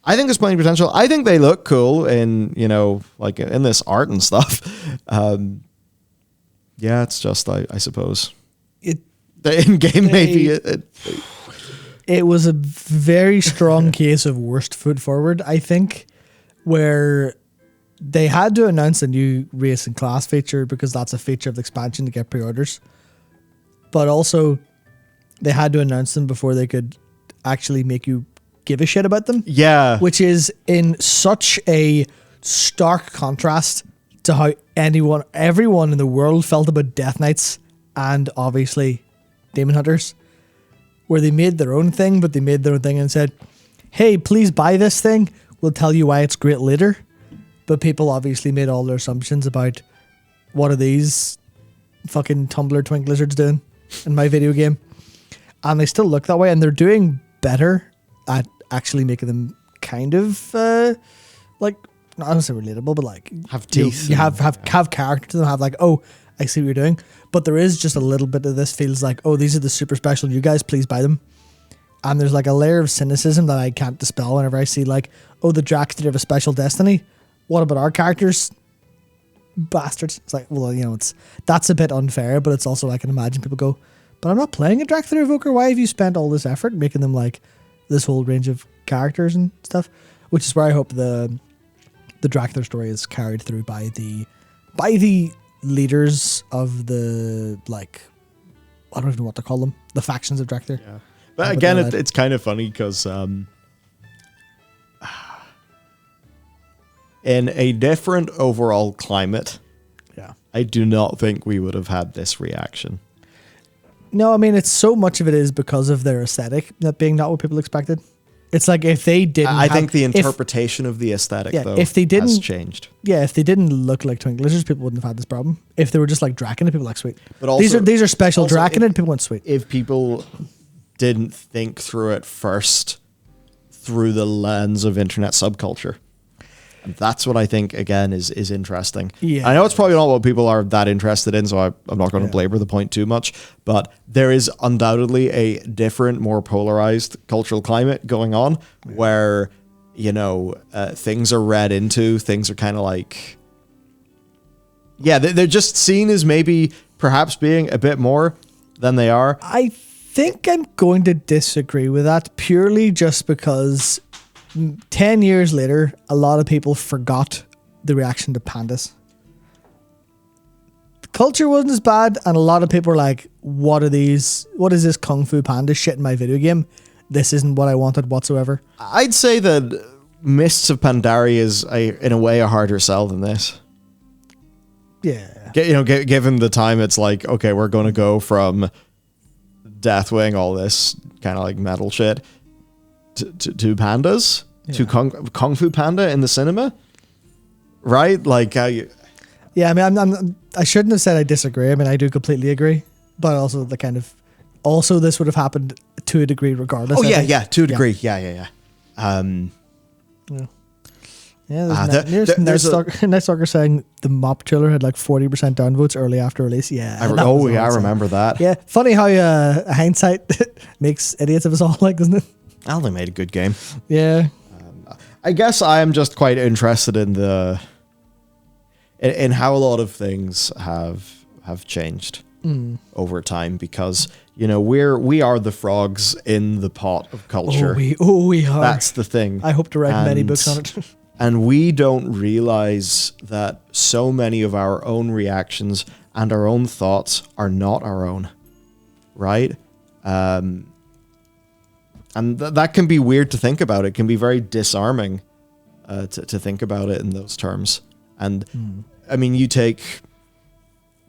I think there's plenty of potential. I think they look cool in, you know, like in this art and stuff. Yeah, it's just, I suppose. The in-game maybe. It was a very strong case of worst foot forward, I think, where they had to announce a new race and class feature because that's a feature of the expansion to get pre-orders. But also, they had to announce them before they could actually make you give a shit about them. Yeah. Which is in such a stark contrast to how everyone in the world felt about Death Knights and obviously Demon Hunters, where they made their own thing, but they made their own thing and said, hey, please buy this thing. We'll tell you why it's great later. But people obviously made all their assumptions about what are these fucking Tumblr twink lizards doing in my video game. And they still look that way, and they're doing better at actually making them kind of like, not necessarily relatable, but like have teeth. You have character to them, have like, oh, I see what you're doing. But there is just a little bit of this feels like, oh, these are the super special you guys, please buy them. And there's like a layer of cynicism that I can't dispel whenever I see like, oh, the Drax did have a special destiny. What about our characters? Bastards. It's like, well, you know, that's a bit unfair, but it's also, I can imagine people go, but I'm not playing a Drax the Revoker. Why have you spent all this effort making them like this whole range of characters and stuff? Which is where I hope the Dracula story is carried through by the leaders of the, like, I don't even know what to call them, the factions of Dracula. Yeah. But again, it's kind of funny because in a different overall climate, yeah, I do not think we would have had this reaction. No, I mean, it's so much of it is because of their aesthetic that being not what people expected. It's like if they didn't, I think the interpretation of the aesthetic, though, if they didn't, has changed. Yeah, if they didn't look like Twink Lizards, people wouldn't have had this problem. If they were just like Drakenid, people were like, sweet. But also, these are special Drakenid, people went, sweet. If people didn't think through it first through the lens of internet subculture. And that's what I think, again, is interesting. Yeah. I know it's probably not what people are that interested in, so I'm not going to belabor the point too much, but there is undoubtedly a different, more polarized cultural climate going on where, you know, things are read into, things are kind of like, yeah, they're just seen as maybe perhaps being a bit more than they are. I think I'm going to disagree with that purely just because 10 years later, a lot of people forgot the reaction to pandas. The culture wasn't as bad, and a lot of people were like, what are these? What is this Kung Fu Panda shit in my video game? This isn't what I wanted whatsoever. I'd say that Mists of Pandaria is, in a way, a harder sell than this. Yeah. Given the time, it's like, okay, we're going to go from Deathwing, all this kind of like metal shit, to pandas, to Kung Fu Panda in the cinema, right? Like, yeah. I mean, I shouldn't have said I disagree. I mean, I do completely agree, but also this would have happened to a degree regardless. Oh yeah, to a degree, yeah. There's Netstalker saying the Mop trailer had like 40% downvotes early after release. Yeah. I remember that. Yeah, funny how hindsight makes idiots of us all, like, doesn't it? Well, they made a good game. Yeah. I guess I am just quite interested in in how a lot of things have changed over time, because, you know, we are the frogs in the pot of culture. We are. That's the thing. I hope to write many books on it. And we don't realize that so many of our own reactions and our own thoughts are not our own, right? And that can be weird to think about. It can be very disarming to think about it in those terms. And I mean, you take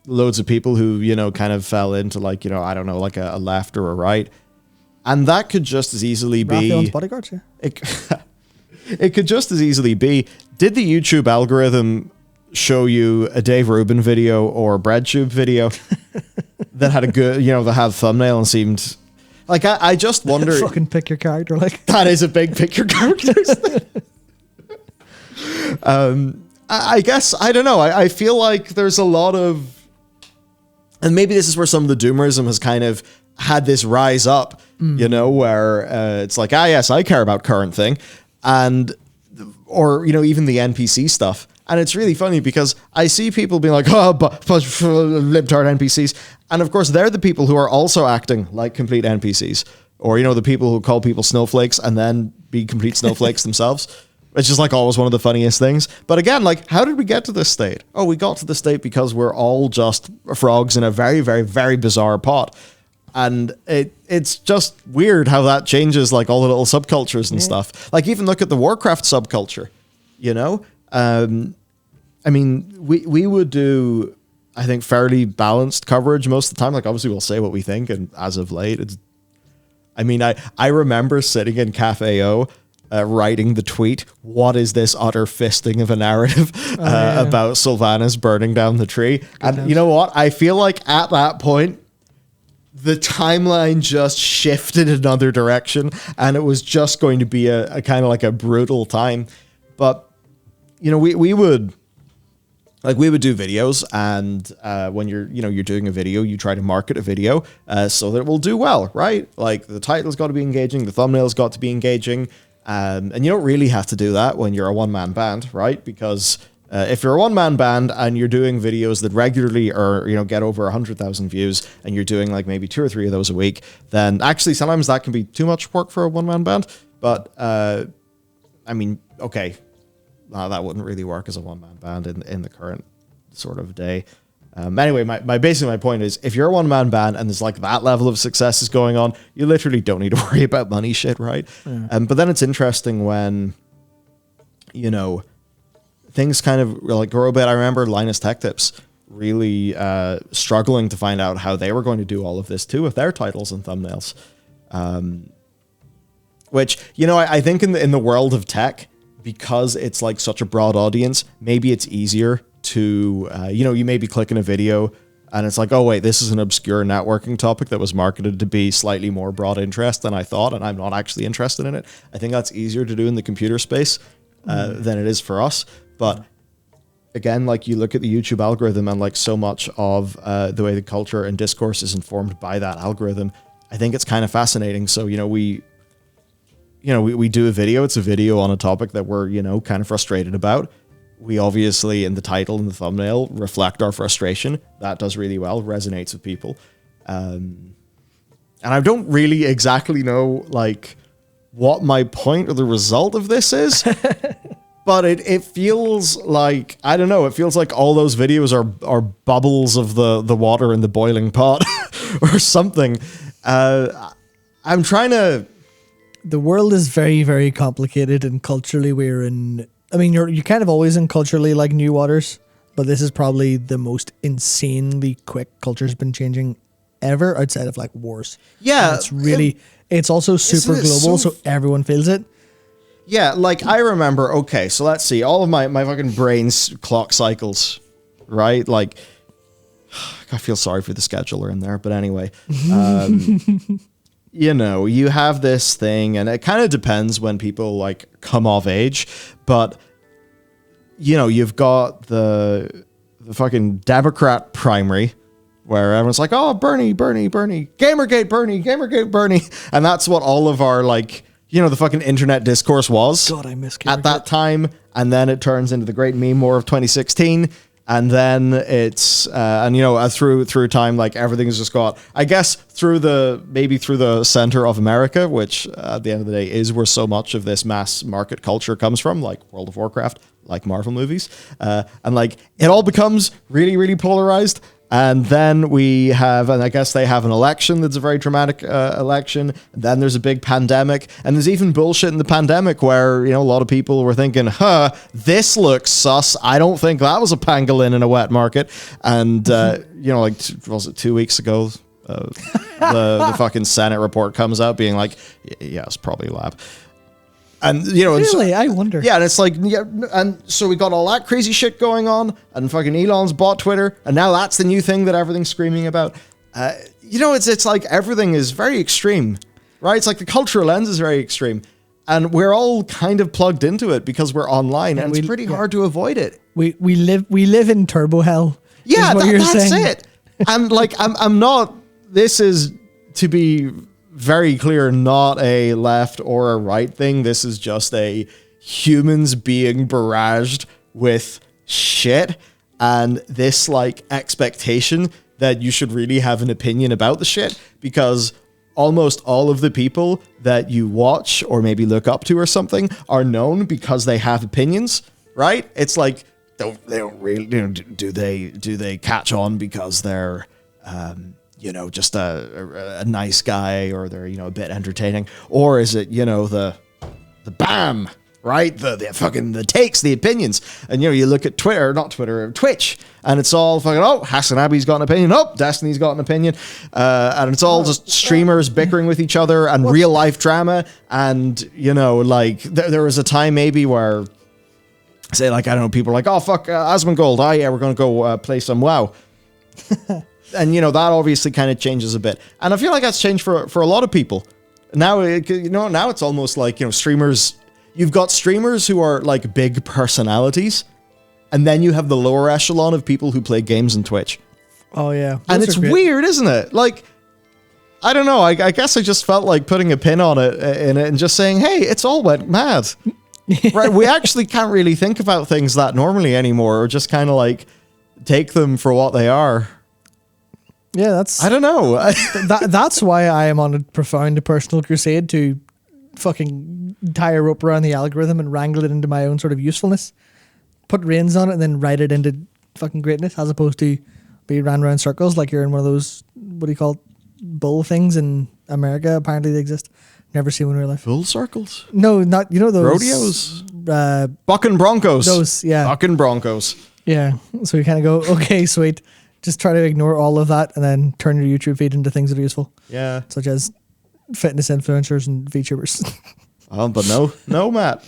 loads of people who, you know, kind of fell into, like, you know, I don't know, like a left or a right, and that could just as easily be Raphael's Bodyguards, yeah. It could just as easily be, did the YouTube algorithm show you a Dave Rubin video or a BreadTube video that had a good, you know, that had a thumbnail and seemed like, I just wonder. Fucking pick your character, like. That is a big pick your characters thing. I guess, I don't know. I feel like there's a lot of, and maybe this is where some of the doomerism has kind of had this rise up, you know, where it's like, yes, I care about current thing. and or even the NPC stuff. And it's really funny because I see people being like, oh, but libtard NPCs. And of course, they're the people who are also acting like complete NPCs. Or, the people who call people snowflakes and then be complete snowflakes themselves. It's just like always one of the funniest things. But again, like, how did we get to this state? Oh, we got to the state because we're all just frogs in a very, very, very bizarre pot. And it's just weird how that changes like all the little subcultures and stuff. Like even look at the Warcraft subculture, I mean, we would do, I think, fairly balanced coverage most of the time. Like obviously we'll say what we think. And as of late, I remember sitting in Cafe O writing the tweet, what is this utter fisting of a narrative about Sylvanas burning down the tree? And you know what? I feel like at that point, the timeline just shifted another direction and it was just going to be a kind of like a brutal time. But, we would do videos and when you're doing a video, you try to market a video so that it will do well, right? Like the title's got to be engaging, the thumbnail's got to be engaging. And you don't really have to do that when you're a one-man band, right? Because if you're a one-man band and you're doing videos that regularly get over 100,000 views and you're doing like maybe 2 or 3 of those a week, then actually sometimes that can be too much work for a one-man band. But I mean, okay, that wouldn't really work as a one-man band in the current sort of day. Anyway, my point is, if you're a one-man band and there's like that level of success is going on, you literally don't need to worry about money shit, right? Yeah. But then it's interesting when, things kind of like grow a bit. I remember Linus Tech Tips really struggling to find out how they were going to do all of this too with their titles and thumbnails. Which, I think in the world of tech, because it's like such a broad audience, maybe it's easier to, you may be clicking a video and it's like, oh wait, this is an obscure networking topic that was marketed to be slightly more broad interest than I thought, and I'm not actually interested in it. I think that's easier to do in the computer space than it is for us. But again, like you look at the YouTube algorithm and like so much of the way the culture and discourse is informed by that algorithm, I think it's kind of fascinating. So, we do a video. It's a video on a topic that we're, kind of frustrated about. We obviously, in the title and the thumbnail, reflect our frustration. That does really well, resonates with people. And I don't really exactly know, like, what my point or the result of this is. But it feels like, I don't know, it feels like all those videos are bubbles of the water in the boiling pot or something. I'm trying to... The world is very, very complicated, and culturally you're kind of always in culturally like new waters, but this is probably the most insanely quick culture's been changing ever outside of like wars. Yeah. And it's also super global, so everyone feels it. Yeah, like I remember, okay, so let's see, all of my fucking brain's clock cycles, right? Like, I feel sorry for the scheduler in there, but anyway, you have this thing, and it kind of depends when people like come of age, but you've got the fucking Democrat primary where everyone's like, oh, Bernie, Gamergate Bernie, and that's what all of our like, the fucking internet discourse was. God, I miss at that time, and then it turns into the great meme war of 2016. And then it's, through time, like everything's just got, I guess, through the center of America, which at the end of the day is where so much of this mass market culture comes from, like World of Warcraft, like Marvel movies. And like it all becomes really, really polarized. And then we have, and I guess they have an election that's a very dramatic election. And then there's a big pandemic. And there's even bullshit in the pandemic where, a lot of people were thinking, this looks sus. I don't think that was a pangolin in a wet market. And, was it 2 weeks ago? The fucking Senate report comes out being like, yeah, it's probably a lab. And really, I wonder. Yeah, and it's like, yeah, and so we got all that crazy shit going on, and fucking Elon's bought Twitter, and now that's the new thing that everything's screaming about. It's like everything is very extreme, right? It's like the cultural lens is very extreme, and we're all kind of plugged into it because we're online, and it's pretty hard to avoid it. We live in turbo hell. Yeah, that's it. And like, I'm not. This is to be very clear, not a left or a right thing. This is just a humans being barraged with shit, and this like expectation that you should really have an opinion about the shit, because almost all of the people that you watch or maybe look up to or something are known because they have opinions, right? It's like, they don't really, do they catch on because they're, just a nice guy, or they're, a bit entertaining, or is it, the bam, right? The takes, the opinions. And, you look at Twitch, and it's all fucking, oh, Hassan Abi's got an opinion. Oh, Destiny's got an opinion. And it's all just streamers bickering with each other and real life drama. And, there was a time maybe where, say, like, I don't know, people are like, oh, fuck, Asmongold. Oh, yeah, we're going to go play some WoW. And, that obviously kind of changes a bit. And I feel like that's changed for a lot of people. Now, now it's almost like, streamers... You've got streamers who are like big personalities, and then you have the lower echelon of people who play games on Twitch. Oh, yeah. And it's weird, isn't it? Like, I don't know. I guess I just felt like putting a pin on it and just saying, hey, it's all went mad. Right? We actually can't really think about things that normally anymore, or just kind of like take them for what they are. Yeah, that's... I don't know. That's why I am on a profound personal crusade to fucking tie a rope around the algorithm and wrangle it into my own sort of usefulness. Put reins on it and then ride it into fucking greatness, as opposed to be ran around circles like you're in one of those, what do you call it, bull things in America. Apparently they exist. Never seen one in real life. Full circles? No, not, those... Rodeos? Bucking Broncos. Those, yeah. Bucking Broncos. Yeah. So you kind of go, okay, sweet. Just try to ignore all of that and then turn your YouTube feed into things that are useful. Yeah. Such as fitness influencers and VTubers. But no, Matt.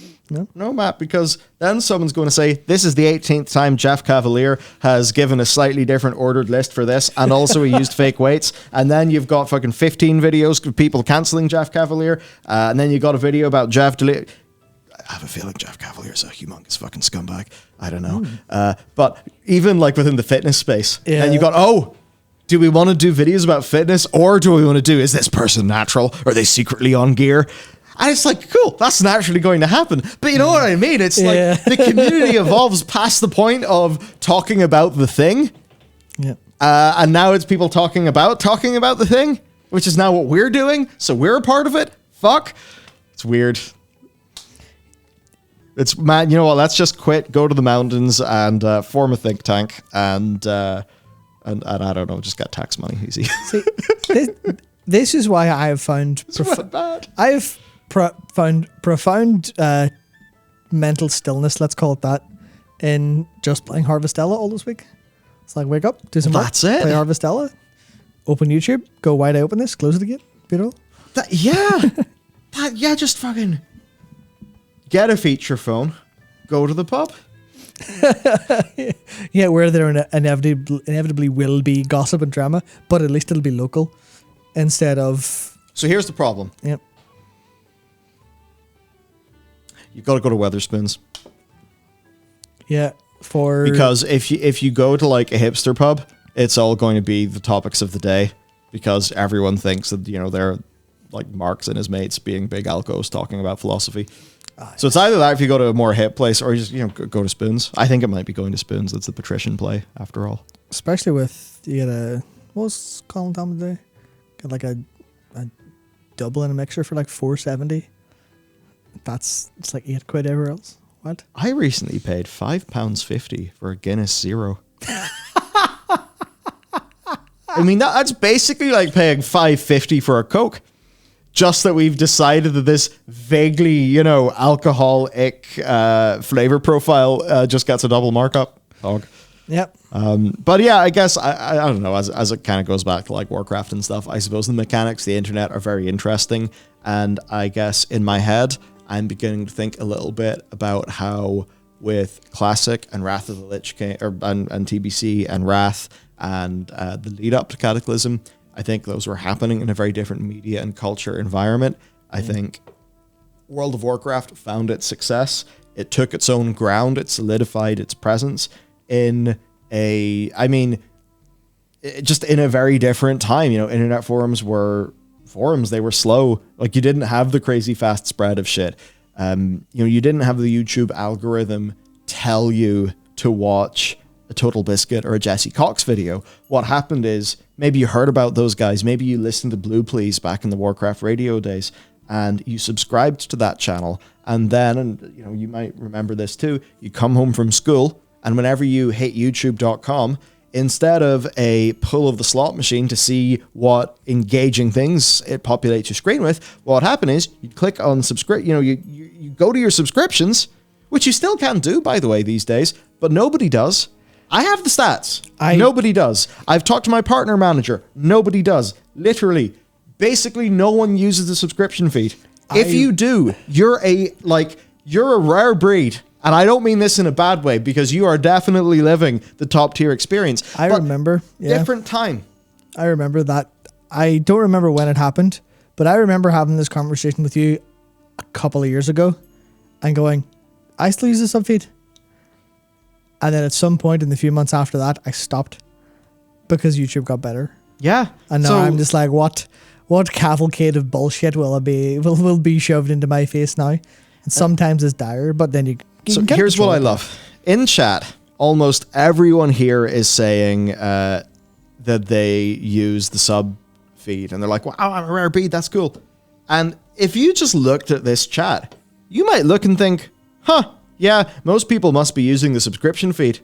No, Matt, because then someone's going to say, this is the 18th time Jeff Cavalier has given a slightly different ordered list for this, and also he used fake weights. And then you've got fucking 15 videos of people cancelling Jeff Cavalier. And then you got a video about Jeff I have a feeling Jeff Cavalier is a humongous fucking scumbag. I don't know. But even like within the fitness space, and you got, do we want to do videos about fitness, or do we want to do, is this person natural? Are they secretly on gear? And it's like, cool, that's naturally going to happen. But you know what I mean? It's like the community evolves past the point of talking about the thing. Yeah. And now it's people talking about the thing, which is now what we're doing. So we're a part of it. Fuck. It's weird. It's, man, you know what? Let's just quit, go to the mountains and form a think tank and I don't know, just get tax money easy. See, this is why I have found found profound mental stillness, let's call it that, in just playing Harvestella all this week. It's like, wake up, do some work, That's it. play Harvestella, open YouTube, go wide open this, close it again, beautiful. Just fucking get a feature phone, go to the pub. Yeah, where there inevitably will be gossip and drama, but at least it'll be local instead of... So here's the problem. Yep. You've got to go to Weatherspoons. Yeah, because if you go to like a hipster pub, it's all going to be the topics of the day, because everyone thinks that, they're like Marx and his mates being big alcos talking about philosophy. So it's either that if you go to a more hip place, or you just go to Spoons. I think it might be going to Spoons. It's the patrician play after all. Especially with, you get a, what was Colin Tom today? Get like a double in a mixer for like $4.70. It's like £8 everywhere else. What? I recently paid £5.50 for a Guinness Zero. I mean, that's basically like paying $5.50 for a Coke. Just that we've decided that this vaguely, alcoholic flavor profile just gets a double markup. Dog. Yep. But yeah, I guess I don't know. As it kind of goes back to like Warcraft and stuff, I suppose the mechanics, the internet are very interesting, and I guess in my head, I'm beginning to think a little bit about how with Classic and Wrath of the Lich King, and TBC and Wrath and the lead up to Cataclysm, I think those were happening in a very different media and culture environment. I think World of Warcraft found its success. It took its own ground. It solidified its presence in just in a very different time. Internet forums were forums, they were slow. Like, you didn't have the crazy fast spread of shit. You didn't have the YouTube algorithm tell you to watch a Total Biscuit or a Jesse Cox video. What happened is, maybe you heard about those guys, maybe you listened to Blue Please back in the Warcraft radio days, and you subscribed to that channel, and then, and you might remember this too, you come home from school, and whenever you hit youtube.com, instead of a pull of the slot machine to see what engaging things it populates your screen with, what happened is you click on subscribe. You go to your subscriptions, which you still can do, by the way, these days, but nobody does. I have the stats. Nobody does. I've talked to my partner manager. Nobody does. Literally, basically, no one uses the subscription feed. If you do, you're a rare breed. And I don't mean this in a bad way, because you are definitely living the top tier experience. I remember. Yeah. Different time. I remember that. I don't remember when it happened, but I remember having this conversation with you a couple of years ago and going, I still use the sub feed. And then at some point in the few months after that, I stopped because YouTube got better. Yeah. And now I'm just like, what cavalcade of bullshit will be shoved into my face now? And sometimes it's dire, but then you so here's what I love. In chat, almost everyone here is saying that they use the sub feed, and they're like, wow, I'm a rare breed, that's cool. And if you just looked at this chat, you might look and think, yeah, most people must be using the subscription feed.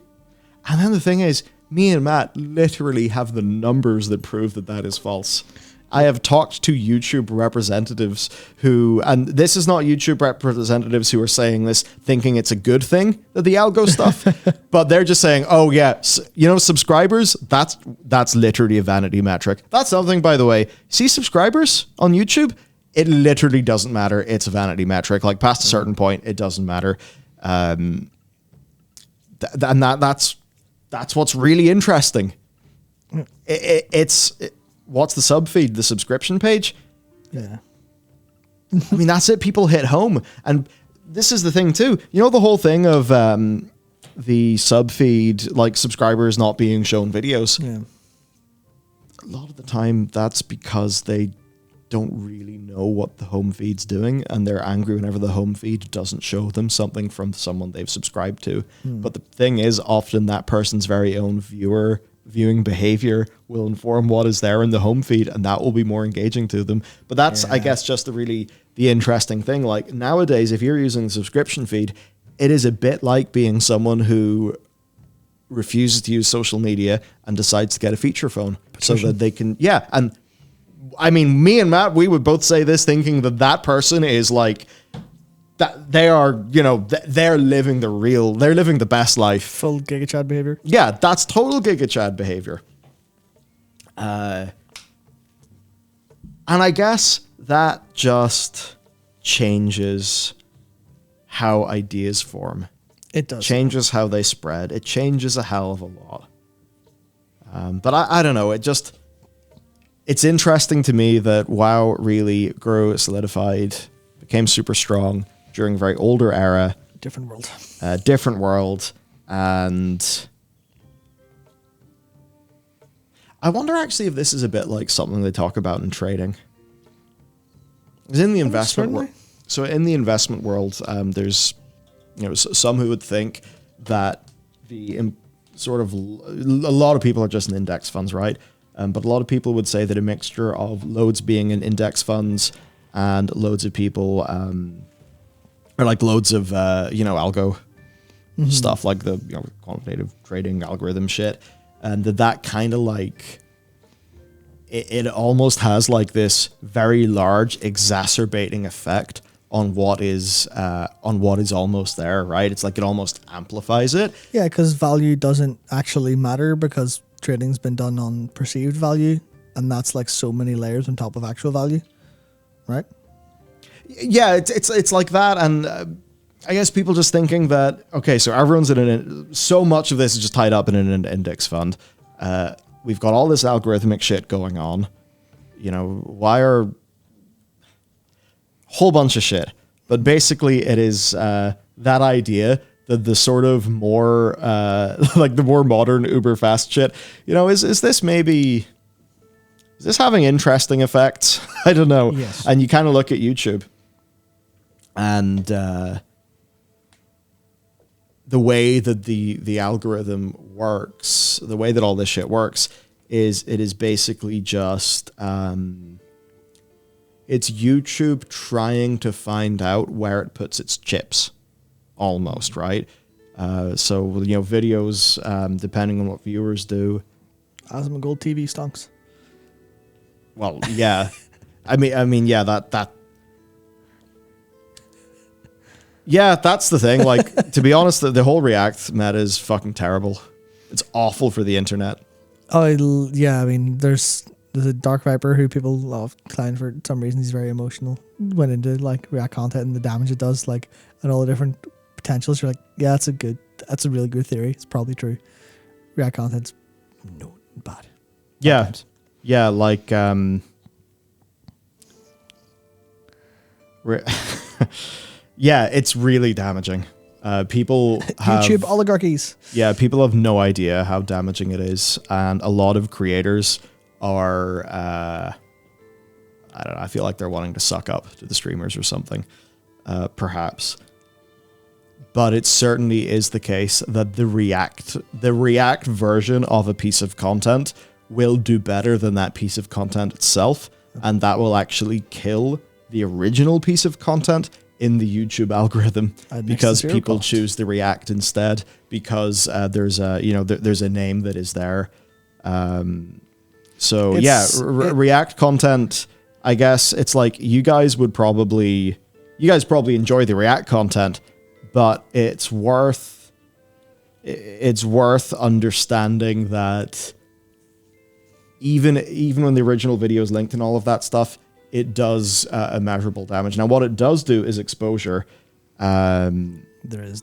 And then the thing is, me and Matt literally have the numbers that prove that that is false. I have talked to YouTube representatives who, and this is not YouTube representatives who are saying this thinking it's a good thing, that the algo stuff, but they're just saying, oh yeah, subscribers, that's literally a vanity metric. That's something, by the way, see subscribers on YouTube, it literally doesn't matter. It's a vanity metric. Like, past a certain point, it doesn't matter. And that's what's really interesting. What's the sub feed? The subscription page? Yeah. I mean, that's it. People hit home. And this is the thing too. The whole thing of the sub feed, like subscribers not being shown videos. Yeah. A lot of the time, that's because they don't really know what the home feed's doing, and they're angry whenever the home feed doesn't show them something from someone they've subscribed to. But the thing is, often that person's very own viewing behavior will inform what is there in the home feed, and that will be more engaging to them. But that's, I guess, just the interesting thing. Like, nowadays, if you're using the subscription feed, it is a bit like being someone who refuses to use social media and decides to get a feature phone so that they can, and I mean, me and Matt, we would both say this thinking that person is like, that they are, they're living they're living the best life. Full Giga Chad behavior. Yeah, that's total Giga Chad behavior. And I guess that just changes how ideas form. It does. Changes how they spread. It changes a hell of a lot. But I don't know. It's interesting to me that WoW really grew, solidified, became super strong during a very older era. Different world. Different world. And I wonder actually if this is a bit like something they talk about in trading. Because in the investment world, so in the investment world, there's some who would think that a lot of people are just in index funds, right? But a lot of people would say that a mixture of loads being in index funds and loads of people, or like loads of, algo stuff, like the quantitative trading algorithm shit. And that kind of like, it almost has like this very large exacerbating effect on what is almost there, right? It's like it almost amplifies it. Yeah, because value doesn't actually matter because trading's been done on perceived value, and that's like so many layers on top of actual value, right? Yeah, it's like that, and I guess people just thinking that, okay, so everyone's so much of this is just tied up in an index fund. We've got all this algorithmic shit going on. Why are whole bunch of shit, but basically it is that idea that the sort of more like the more modern uber fast shit, is this maybe is this having interesting effects? I don't know. Yes. And you kind of look at YouTube and the way that the algorithm works, the way that all this shit works is it is basically just it's YouTube trying to find out where it puts its chips, almost, right? So, videos, depending on what viewers do. Asmongold TV stonks. Well, yeah. I mean, yeah, that. Yeah, that's the thing. Like, to be honest, the whole React meta is fucking terrible. It's awful for the internet. Oh, yeah, I mean, there's a Dark Viper who people love clown for some reason. He's very emotional. Went into, like, React content and the damage it does, like, and all the different potentials. You're like, yeah, that's a really good theory. It's probably true. React content's no bad. Yeah. Sometimes. Yeah, like, yeah, it's really damaging. People have YouTube oligarchies. Yeah, people have no idea how damaging it is, and a lot of creators are I don't know, I feel like they're wanting to suck up to the streamers or something, perhaps. But it certainly is the case that the React version of a piece of content will do better than that piece of content itself, and that will actually kill the original piece of content in the YouTube algorithm because people choose the React instead because there's a name that is there. React content, I guess it's like you guys probably enjoy the React content, but it's worth understanding that even when the original video is linked and all of that stuff, it does immeasurable damage. Now, what it does do is exposure. There is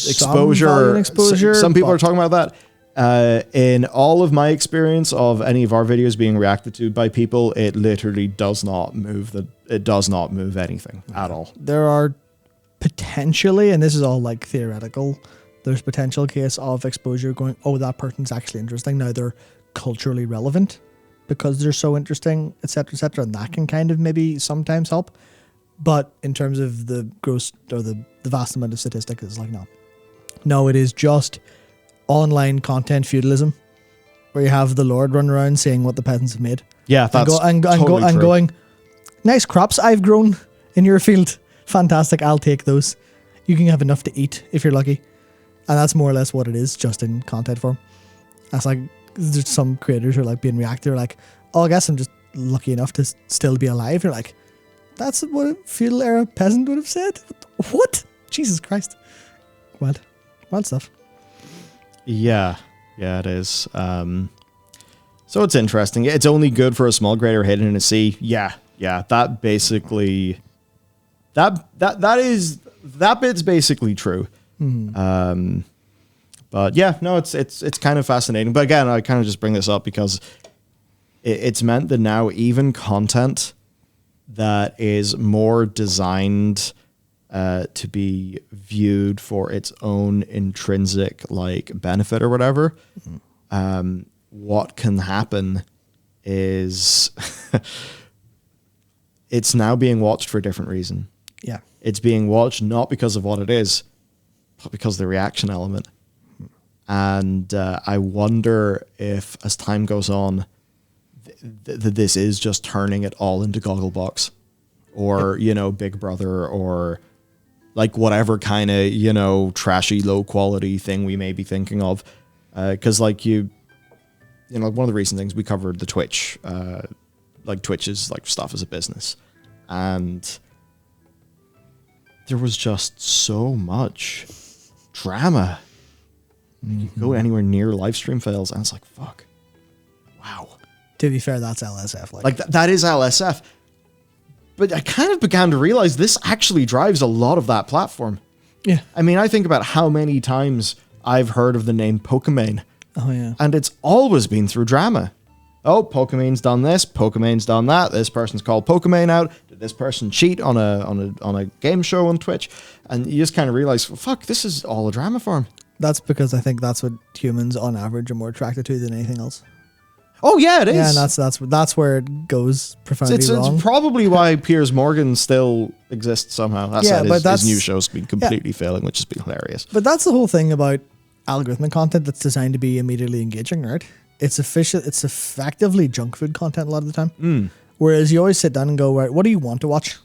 exposure. Some people but are talking about that. In all of my experience of any of our videos being reacted to by people, it literally does not move anything at all. There are potentially, and this is all like theoretical, there's potential case of exposure going, oh, that person's actually interesting. Now they're culturally relevant because they're so interesting, etc., and that can kind of maybe sometimes help. But in terms of the gross or the vast amount of statistics, it's like, no, it is just online content feudalism, where you have the Lord run around saying what the peasants have made. Yeah, that's totally true. Going, nice crops I've grown in your field. Fantastic, I'll take those. You can have enough to eat if you're lucky. And that's more or less what it is, just in content form. That's like, there's some creators who are like being reactive, are like, oh, I guess I'm just lucky enough to still be alive. You're like, that's what a feudal era peasant would have said? What? Jesus Christ. Wild stuff. Yeah, it is. So it's interesting. It's only good for a small grader hidden in a sea. Yeah. That basically, that bit's basically true. Mm-hmm. But yeah, no, it's kind of fascinating. But again, I kind of just bring this up because it's meant that now even content that is more designed to be viewed for its own intrinsic like benefit or whatever, what can happen is it's now being watched for a different reason. Yeah. It's being watched not because of what it is, but because of the reaction element. And I wonder if, as time goes on, this is just turning it all into Gogglebox or, Big Brother or like whatever kind of, trashy, low quality thing we may be thinking of. Because like one of the recent things we covered, the Twitch, like Twitch's like stuff as a business. And there was just so much drama. You go anywhere near live stream fails, and it's like, fuck. Wow. To be fair, that's LSF. Like that is LSF. But I kind of began to realize this actually drives a lot of that platform. Yeah. I mean, I think about how many times I've heard of the name Pokimane. Oh, yeah. And it's always been through drama. Oh, Pokimane's done this, Pokimane's done that. This person's called Pokimane out. Did this person cheat on a game show on Twitch? And you just kind of realize, fuck, this is all a drama farm. That's because I think that's what humans on average are more attracted to than anything else. Oh yeah, it is. Yeah, and that's where it goes profoundly wrong. It's probably why Piers Morgan still exists somehow. His new show's been completely failing, which has been hilarious. But that's the whole thing about algorithmic content that's designed to be immediately engaging, right? It's effectively junk food content a lot of the time. Whereas you always sit down and go, right, what do you want to watch?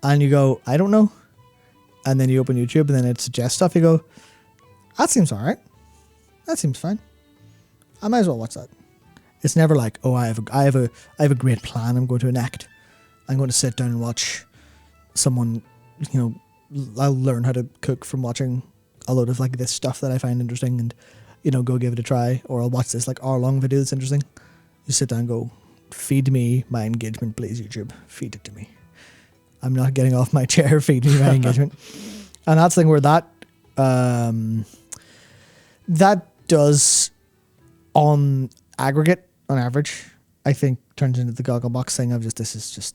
And you go, I don't know. And then you open YouTube and then it suggests stuff. You go, that seems all right. That seems fine. I might as well watch that. It's never like, oh, I have a great plan I'm going to enact. I'm going to sit down and watch someone, I'll learn how to cook from watching a load of like this stuff that I find interesting and, go give it a try. Or I'll watch this like hour-long video that's interesting. You sit down and go, feed me my engagement, please, YouTube. Feed it to me. I'm not getting off my chair. Feed me my engagement. And that's the thing where that does, on aggregate, on average, I think turns into the Gogglebox thing of this is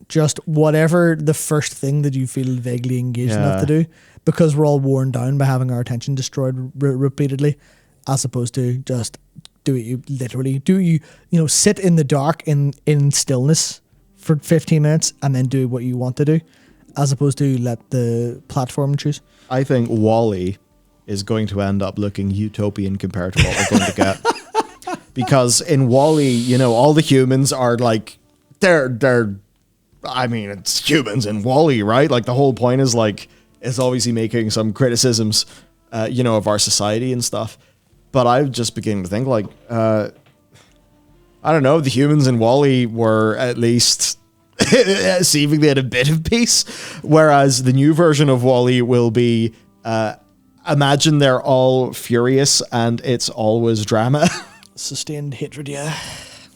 just whatever the first thing that you feel vaguely engaged enough to do, because we're all worn down by having our attention destroyed repeatedly, as opposed to just do it. You literally sit in the dark in stillness for 15 minutes and then do what you want to do, as opposed to let the platform choose. I think WALL-E is going to end up looking utopian compared to what we're going to get. Because in WALL-E, all the humans are like, it's humans in WALL-E, right? Like the whole point is like, it's obviously making some criticisms, of our society and stuff. But I'm just beginning to think like, I don't know, the humans in WALL-E were at least seemingly at a bit of peace. Whereas the new version of WALL-E will be, imagine they're all furious and it's always drama. Sustained hatred, yeah.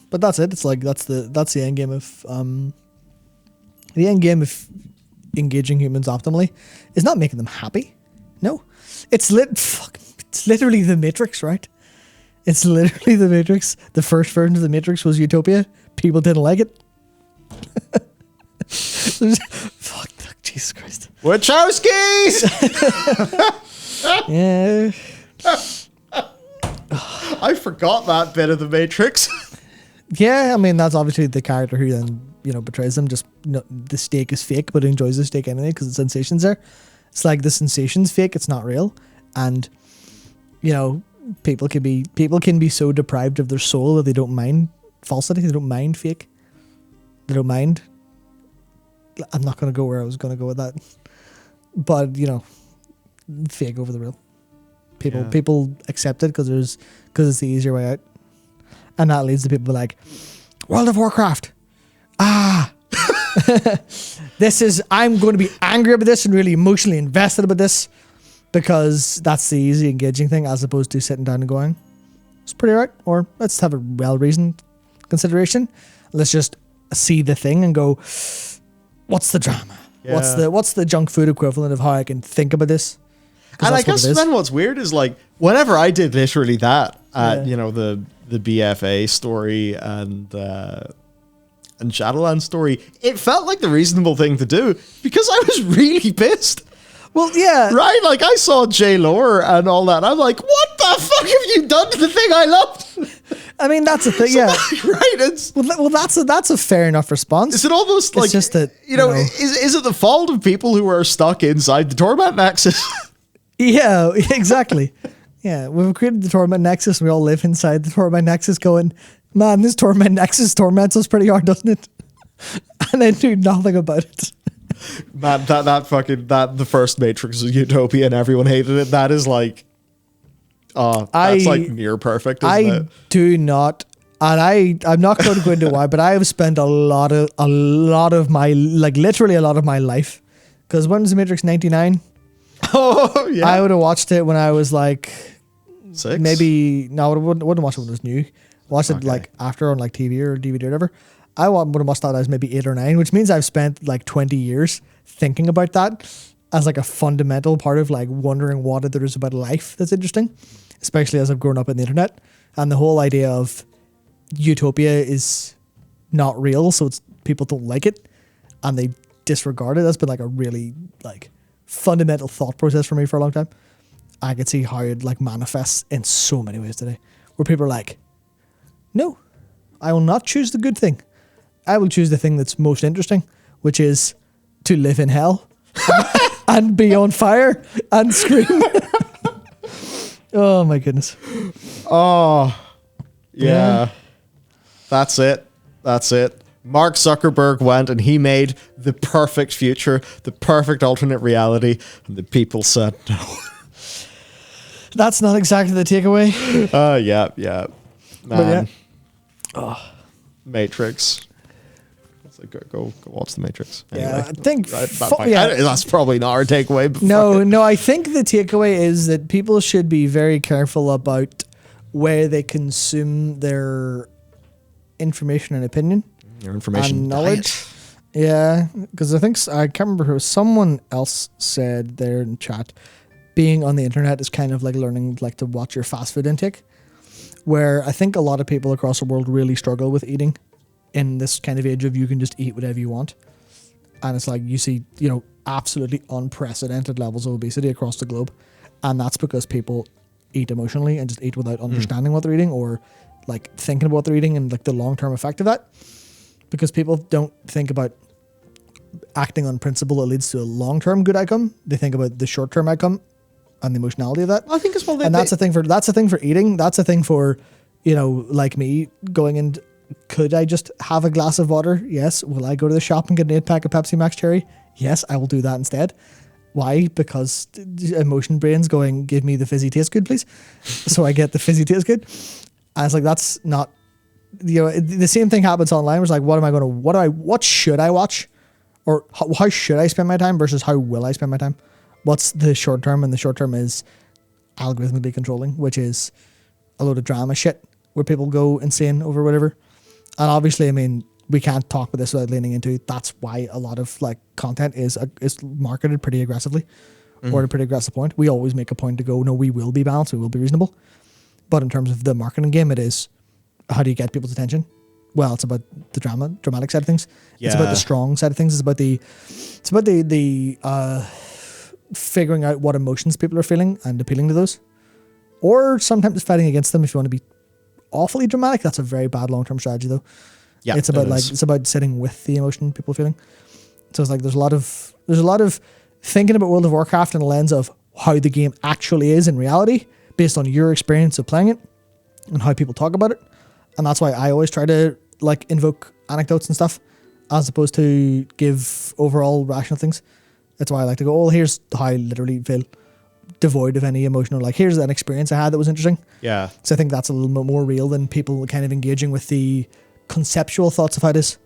But that's it. It's like that's the end game of engaging humans optimally is not making them happy. No, it's literally the Matrix, right? It's literally the Matrix. The first version of the Matrix was Utopia. People didn't like it. Fuck, Jesus Christ. Wachowskis. Yeah. I forgot that bit of the Matrix. Yeah, I mean, that's obviously the character who then, betrays them. Just the steak is fake, but enjoys the steak anyway because the sensation's there. It's like the sensation's fake, it's not real. And, people can be so deprived of their soul that they don't mind falsity, they don't mind fake. They don't mind. I'm not going to go where I was going to go with that. But, fake over the real. People accept it because it's the easier way out, and that leads to people like World of Warcraft. I'm going to be angry about this and really emotionally invested about this because that's the easy engaging thing, as opposed to sitting down and going, it's pretty right, or let's have a well-reasoned consideration. Let's just see the thing and go, what's the drama? Yeah. What's the junk food equivalent of how I can think about this? And I guess then what's weird is like whenever I did literally that, the BFA story and Shadowland story, it felt like the reasonable thing to do because I was really pissed. Well, yeah. Right? Like I saw J Lore and all that. I'm like, what the fuck have you done to the thing I loved? I mean, that's a thing, yeah. Right. That's a fair enough response. Is it almost like, just that, is it the fault of people who are stuck inside the torment nexus? Yeah, exactly. Yeah, we've created the torment nexus. We all live inside the torment nexus going, man, this torment nexus torments us pretty hard, doesn't it? And then do nothing about it. Man, the first Matrix was Utopia and everyone hated it. That is like, that's like near perfect, isn't it? I do not, and I'm not going to go into why, but I have spent a lot of my, like literally a lot of my life, because when was the Matrix, 99? Oh, yeah. I would have watched it when I was like 6? Maybe, no, I wouldn't watch it when it was new. Watched it like after on like TV or DVD or whatever. I would have watched that as maybe 8 or 9, which means I've spent like 20 years thinking about that as like a fundamental part of like wondering what there is about life that's interesting, especially as I've grown up in the internet. And the whole idea of utopia is not real, so it's people don't like it and they disregard it. That's been like a really like fundamental thought process for me for a long time. I could see how it like manifests in so many ways today, where people are like, No, I will not choose the good thing. I will choose the thing that's most interesting, which is to live in hell and be on fire and scream. Oh my goodness. Oh, yeah. That's it. Mark Zuckerberg went and he made the perfect future, the perfect alternate reality, and the people said no. That's not exactly the takeaway. Yeah. Man. Matrix. It's like, go watch The Matrix. Anyway, Yeah, I think that's probably not our takeaway. But No, I think the takeaway is that people should be very careful about where they consume their information and opinion. Your information and knowledge. diet. Yeah, because I can't remember who, someone else said there in chat, being on the internet is kind of like learning like to watch your fast food intake, where I think a lot of people across the world really struggle with eating in this kind of age of you can just eat whatever you want. And it's like you see, absolutely unprecedented levels of obesity across the globe. And that's because people eat emotionally and just eat without understanding what they're eating or like thinking about what they're eating and like the long-term effect of that. Because people don't think about acting on principle that leads to a long-term good outcome. They think about the short-term outcome and the emotionality of that. I think as well. That's a thing for eating. That's a thing for, like me going and could I just have a glass of water? Yes. Will I go to the shop and get an 8-pack of Pepsi Max Cherry? Yes, I will do that instead. Why? Because emotion brain's going, give me the fizzy taste good, please. So I get the fizzy taste good. And it's like, that's not, the same thing happens online. It's like, what should I watch? Or how should I spend my time versus how will I spend my time? What's the short term? And the short term is algorithmically controlling, which is a load of drama shit where people go insane over whatever. And obviously, I mean, we can't talk about this without leaning into that's why a lot of like content is marketed pretty aggressively or at a pretty aggressive point. We always make a point to go, no, we will be balanced, we will be reasonable. But in terms of the marketing game, it is how do you get people's attention? Well, it's about the dramatic side of things. Yeah. It's about the strong side of things. It's about the figuring out what emotions people are feeling and appealing to those. Or sometimes fighting against them if you want to be awfully dramatic. That's a very bad long-term strategy though. Yeah. It's about sitting with the emotion people are feeling. So it's like there's a lot of thinking about World of Warcraft in a lens of how the game actually is in reality based on your experience of playing it and how people talk about it. And that's why I always try to like invoke anecdotes and stuff as opposed to give overall rational things. That's why I like to go, oh, here's how I literally feel, devoid of any emotion, or like, here's an experience I had that was interesting. Yeah. So I think that's a little bit more real than people kind of engaging with the conceptual thoughts of how it is.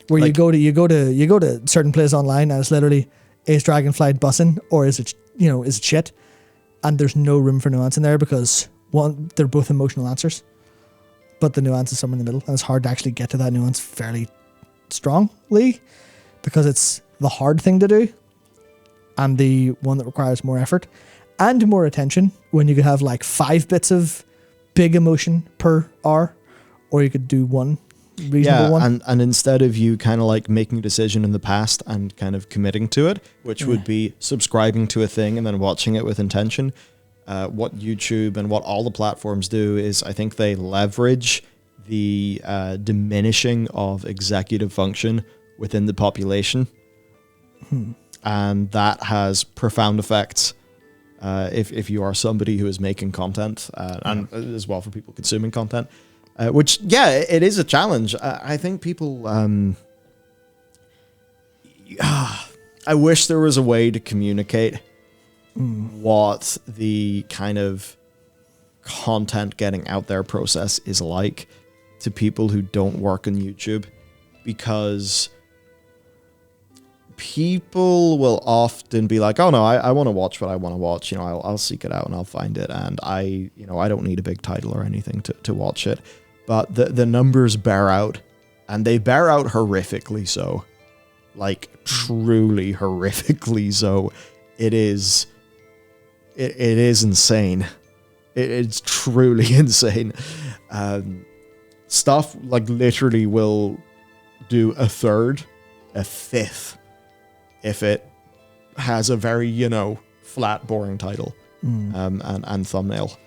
Where like, you go to certain places online and it's literally, is Dragonflight bussing or is it shit? And there's no room for nuance in there because one, they're both emotional answers. But the nuance is somewhere in the middle, and it's hard to actually get to that nuance fairly strongly because it's the hard thing to do and the one that requires more effort and more attention when you could have like 5 bits of big emotion per hour, or you could do one reasonable one. And instead of you kind of like making a decision in the past and kind of committing to it, which would be subscribing to a thing and then watching it with intention, what YouTube and what all the platforms do is I think they leverage the diminishing of executive function within the population. And that has profound effects if you are somebody who is making content and as well for people consuming content, which, it is a challenge. I think people... I wish there was a way to communicate what the kind of content getting out there process is like to people who don't work on YouTube, because people will often be like, oh no, I want to watch what I want to watch. I'll seek it out and I'll find it. And I don't need a big title or anything to watch it. But the numbers bear out, and they bear out horrifically so. Like truly horrifically so. It is insane. It's truly insane. Stuff like literally will do a third, a fifth, if it has a very, flat, boring title and thumbnail.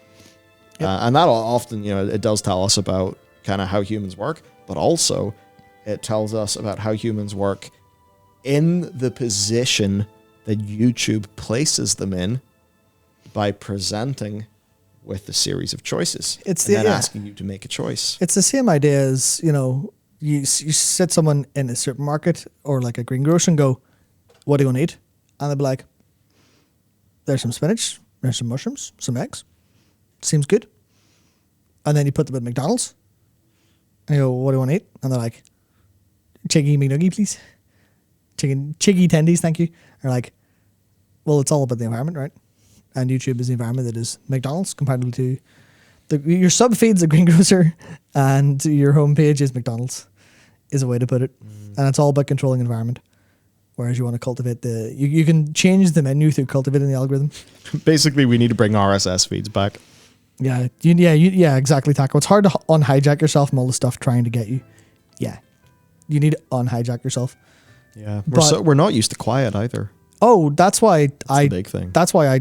Yep. And that'll often, it does tell us about kind of how humans work, but also it tells us about how humans work in the position that YouTube places them in by presenting with a series of choices. It's and then asking you to make a choice. It's the same idea as, you sit someone in a supermarket or like a greengrocer and go, what do you want to eat? And they'll be like, there's some spinach, there's some mushrooms, some eggs. Seems good. And then you put them at McDonald's. And you go, what do you want to eat? And they're like, Chiggy McNuggy, please. Chiggy tendies, thank you. They're like, well, it's all about the environment, right? And YouTube is the environment that is McDonald's comparatively to your sub feed's a greengrocer and your homepage is McDonald's, is a way to put it. And it's all about controlling environment. Whereas you want to cultivate you can change the menu through cultivating the algorithm. Basically, we need to bring RSS feeds back. Yeah, exactly, Taco. It's hard to unhijack yourself from all the stuff trying to get you. Yeah, you need to unhijack yourself. Yeah, we're not used to quiet either. Oh, that's why a big thing. That's why I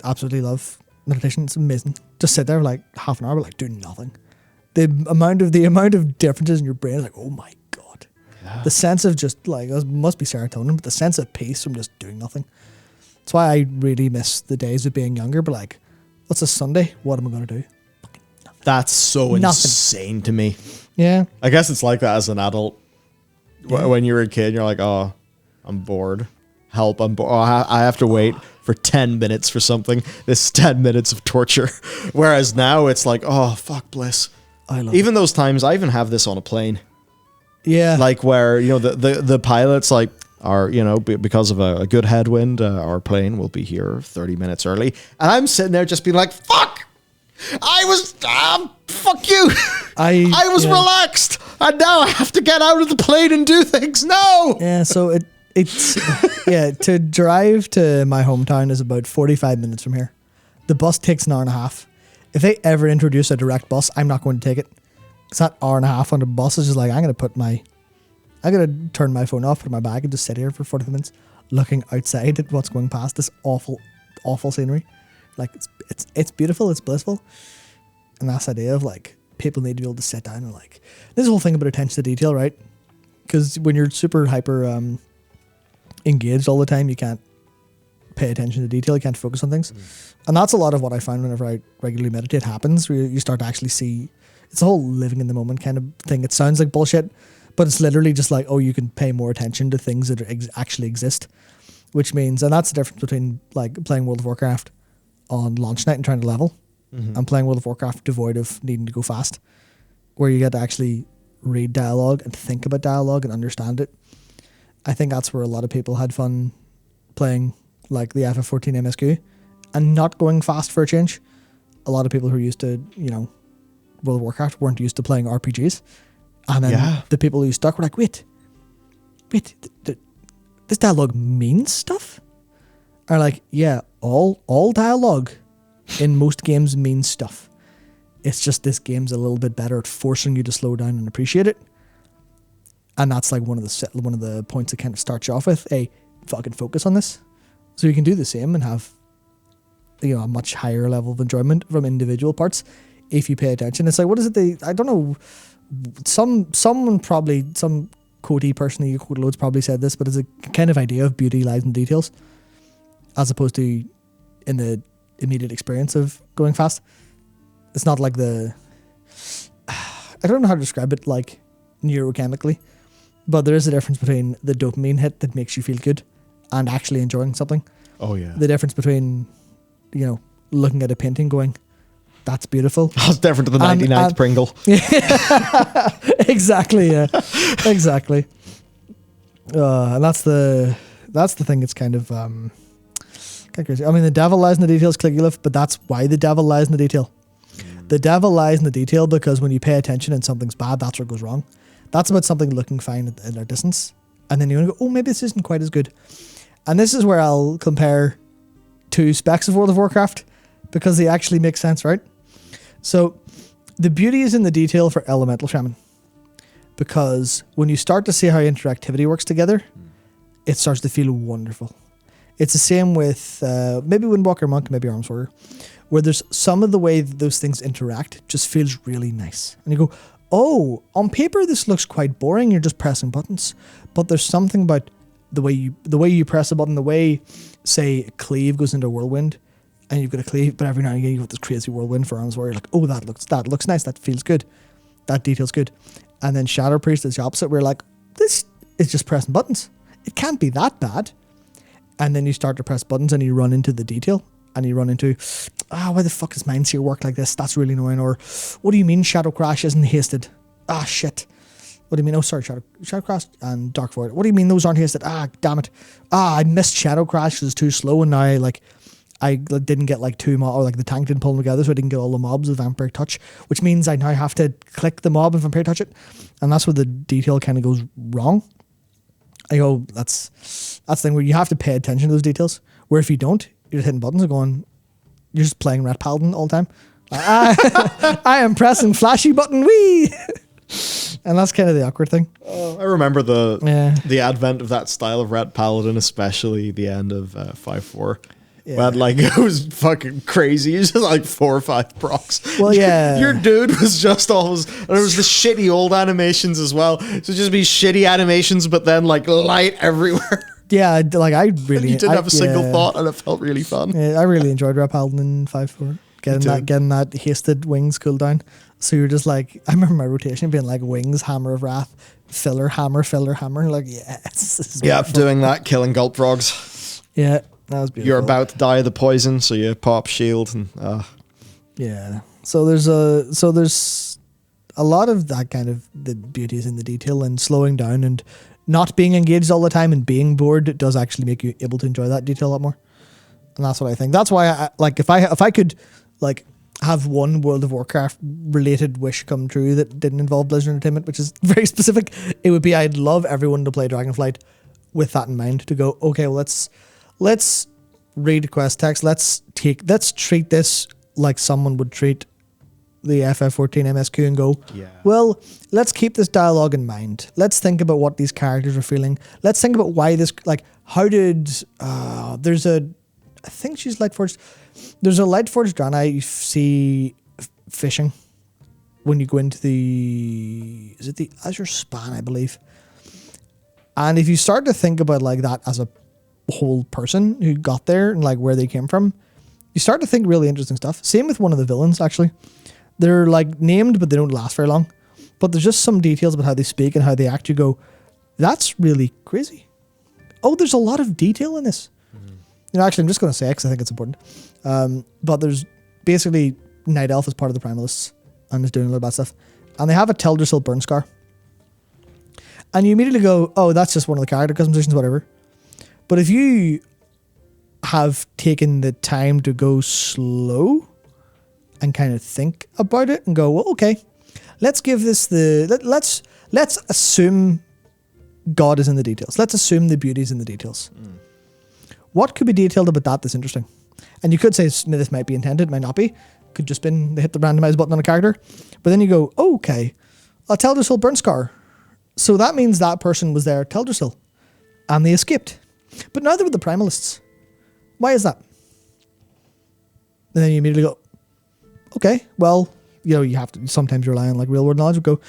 absolutely love meditation. It's amazing. Just sit there for like half an hour, but do nothing. The amount of differences in your brain is like, oh my god. Yeah. The sense of just it must be serotonin, but the sense of peace from just doing nothing. That's why I really miss the days of being younger. But what's a Sunday? What am I going to do? Fucking nothing. That's so insane to me. Yeah. I guess it's like that as an adult. Yeah. When you were a kid, you're like, oh, I'm bored. Help, I'm bored. Oh, I have to wait for 10 minutes for something. This is 10 minutes of torture. Whereas now it's like, oh, fuck, bliss. I love even those times, I even have this on a plane. Yeah. Like where, the pilots are, because of a good headwind, our plane will be here 30 minutes early. And I'm sitting there just being like, fuck! Fuck you! I was relaxed! And now I have to get out of the plane and do things. No! Yeah, so it's to drive to my hometown is about 45 minutes from here. The bus takes an hour and a half. If they ever introduce a direct bus, I'm not going to take it. It's that hour and a half on the bus. It's just like, I'm going to turn my phone off, put it in my bag and just sit here for 45 minutes looking outside at what's going past this awful, awful scenery. It's beautiful, it's blissful. And that's the idea of people need to be able to sit down and this whole thing about attention to detail, right? Because when you're super hyper engaged all the time, you can't pay attention to detail, you can't focus on things. And that's a lot of what I find whenever I regularly meditate happens, where you start to actually see, it's a whole living in the moment kind of thing. It sounds like bullshit, but it's literally just you can pay more attention to things that actually exist, which means, and that's the difference between playing World of Warcraft on launch night and trying to level, and playing World of Warcraft devoid of needing to go fast, where you get to actually read dialogue and think about dialogue and understand it. I think that's where a lot of people had fun playing the FF14 MSQ and not going fast for a change. A lot of people who are used to, World of Warcraft weren't used to playing RPGs. And then the people who stuck were like, wait, this dialogue means stuff? Are like, yeah, all dialogue in most games means stuff. It's just this game's a little bit better at forcing you to slow down and appreciate it. And that's one of the points that kind of starts you off with, a fucking focus on this. So you can do the same and have a much higher level of enjoyment from individual parts if you pay attention. It's what is it I don't know, someone probably, some Cody person who you quote loads probably said this, but it's a kind of idea of beauty lies in details as opposed to in the immediate experience of going fast. It's not like I don't know how to describe it neurochemically, but there is a difference between the dopamine hit that makes you feel good and actually enjoying something. Oh yeah. The difference between, looking at a painting going, that's beautiful. That's different to the 99th Pringle. Exactly, yeah. Exactly. And that's the thing that's kind of crazy. I mean, the devil lies in the details, Caligula, but that's why the devil lies in the detail. The devil lies in the detail because when you pay attention and something's bad, that's where it goes wrong. That's about something looking fine at a distance. And then you want to go, oh, maybe this isn't quite as good. And this is where I'll compare two specs of World of Warcraft because they actually make sense, right? So the beauty is in the detail for Elemental Shaman, because when you start to see how interactivity works together, it starts to feel wonderful. It's the same with maybe Windwalker Monk, maybe Armswarrior, where there's some of the way that those things interact just feels really nice. And you go, oh, on paper this looks quite boring. You're just pressing buttons, but there's something about the way you press a button, the way, say, a cleave goes into a whirlwind, and you've got a cleave, but every now and again you've got this crazy whirlwind for arms where you're like, oh, that looks nice, that feels good, that detail's good. And then Shadow Priest is the opposite, where you're like, this is just pressing buttons. It can't be that bad. And then you start to press buttons and you run into the detail, and you run into, why the fuck does Mindseer work like this? That's really annoying. Or, what do you mean Shadow Crash isn't hasted? Shit. What do you mean? Oh, sorry, Shadow Crash and Dark Void. What do you mean those aren't hasted? Damn it. I missed Shadow Crash because it's too slow, and now I didn't get like two mobs, or like the tank didn't pull them together, so I didn't get all the mobs with Vampiric Touch, which means I now have to click the mob and Vampiric Touch it, and that's where the detail kind of goes wrong. I go, that's the thing where you have to pay attention to those details, where if you don't, you're just hitting buttons and going, you're just playing Rat Paladin all the time. I am pressing flashy button, wee! And that's kind of the awkward thing. I remember the advent of that style of Rat Paladin, especially the end of 5.4. Yeah. But like, it was fucking crazy. It was just like 4 or 5 procs. Well, yeah. Your dude was just always, and there was the shitty old animations as well. So just be shitty animations, but then like light everywhere. Yeah, like I really... You didn't have a single thought, and it felt really fun. Yeah, I really enjoyed Rat Paladin in 5.4. Getting that hasted wings cooldown. So you're just like, I remember my rotation being like wings, hammer of wrath, filler, hammer. Like, yes. Yeah, doing that, killing gulp frogs. Yeah, that was beautiful. You're about to die of the poison, so you pop shield and yeah. So there's a lot of that kind of the beauties in the detail, and slowing down and not being engaged all the time and being bored does actually make you able to enjoy that detail a lot more. And that's what I think. That's why I like if I could like have one World of Warcraft related wish come true that didn't involve Blizzard Entertainment, which is very specific, it would be I'd love everyone to play Dragonflight with that in mind, to go, okay, well, let's read quest text, let's treat this like someone would treat the FF14 MSQ and go, well, let's keep this dialogue in mind. Let's think about what these characters are feeling. Let's think about why this, like, how did, I think she's Lightforged. There's a Lightforged Draenei you see fishing when you go into the Azure Span, I believe. And if you start to think about like that as a whole person who got there and like where they came from, you start to think really interesting stuff. Same with one of the villains, actually. They're like named, but they don't last very long. But there's just some details about how they speak and how they act. You go, that's really crazy. Oh, there's a lot of detail in this. You know, actually, I'm just going to say it because I think it's important. But there's basically Night Elf is part of the Primalists and is doing a little bad stuff. And they have a Teldrassil burn scar. And you immediately go, oh, that's just one of the character customizations, whatever. But if you have taken the time to go slow and kind of think about it and go, well, okay, let's give this let's assume God is in the details. Let's assume the beauty is in the details. What could be detailed about that that's interesting? And you could say this might be intended, might not be. Could just been they hit the randomize button on a character. But then you go, oh, okay, a Teldrassil burn scar. So that means that person was there at Teldrassil and they escaped. But now they're with the Primalists. Why is that? And then you immediately go, okay, well, you know, you have to sometimes rely on like real world knowledge. Go,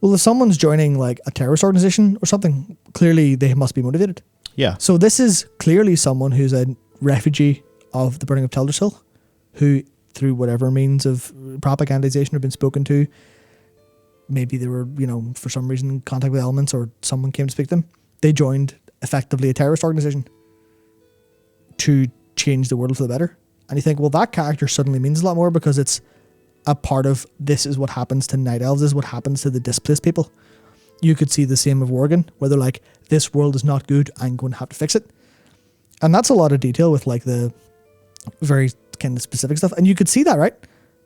well, if someone's joining like a terrorist organization or something, clearly they must be motivated. Yeah. So this is clearly someone who's a refugee of the burning of Teldrassil, who through whatever means of propagandization have been spoken to. Maybe they were, you know, for some reason in contact with elements or someone came to speak to them. They joined effectively a terrorist organization to change the world for the better. And you think, well, that character suddenly means a lot more because it's a part of this is what happens to Night Elves, this is what happens to the displaced people. You could see the same of Worgen, where they're like, this world is not good, I'm going to have to fix it. And that's a lot of detail with like the very kind of specific stuff. And you could see that, right?